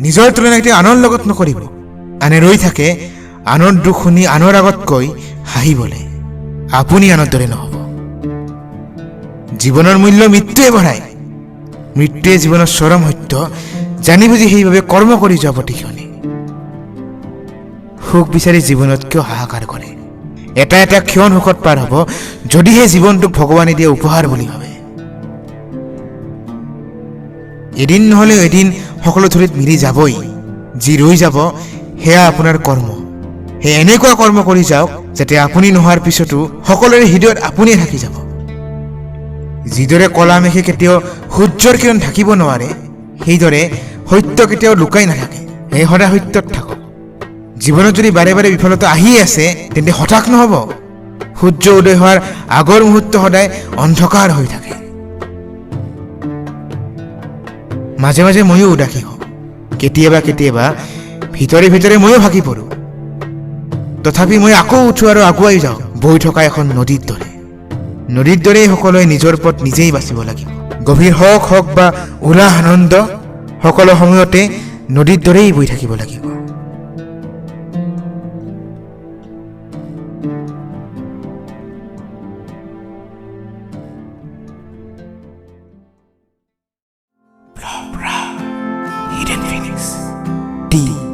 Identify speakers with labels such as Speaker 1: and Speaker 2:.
Speaker 1: নিজৰ তুলনা কেতিয়াও আনৰ লগত নকৰিব। আনে ৰৈ থাকে আনৰ দুখ শুনি আনৰ আগত কৈ হাঁহিবলৈ। আপুনি আনৰ দৰে নহ'ব। জীৱনৰ মূল্য মৃত্যুৱে বঢ়ায়। মৃত্যুৱে জীৱনৰ চৰম সত্য জানি বুজি সেইবাবে কৰ্ম কৰি যোৱা প্ৰতিক্ষণে। সুখ বিচাৰি জীৱনত কিয় হাহাকাৰ কৰে? এটা এটা ক্ষণ সুখত পাৰ হ'ব যদিহে জীৱনটোক ভগৱানে দিয়া উপহাৰ বুলি ভাবে। এদিন নহ'লেও এদিন সকলো ধৰিত মিলি যাবই। যি ৰৈ যাব সেয়া আপোনাৰ কৰ্ম। সেই এনেকুৱা কৰ্ম কৰি যাওক যাতে আপুনি নোহোৱাৰ পিছতো সকলোৰে হৃদয়ত আপুনিয়ে থাকি যাব। যিদৰে কলা মেঘে কেতিয়াও সূৰ্যৰ কিৰণ ঢাকিব নোৱাৰে, সেইদৰে সত্য কেতিয়াও লুকাই নাথাকে। সেই সদায় সত্যত থাকক। জীৱনত যদি বাৰে বাৰে বিফলতা আহিয়ে আছে তেন্তে হতাশ নহ'ব। সূৰ্য উদয় হোৱাৰ আগৰ মুহূৰ্ত সদায় অন্ধকাৰ হৈ থাকে। মাজে মাজে ময়ো উদাসী হওঁ। কেতিয়াবা কেতিয়াবা ভিতৰে ভিতৰে ময়ো ভাগি পৰোঁ। তথাপি মই আকৌ উঠো আৰু আগুৱাই যাওঁ বৈ থকা এখন নদীৰ দৰে। নদীৰ দৰেই সকলোৱে নিজৰ পথ নিজেই বাচিব লাগিব। গভীৰ হওক হওক বা উলাহ আনন্দ, সকলো সময়তে নদীৰ দৰেই বৈ থাকিব লাগিব। Hidden Phoenix. D.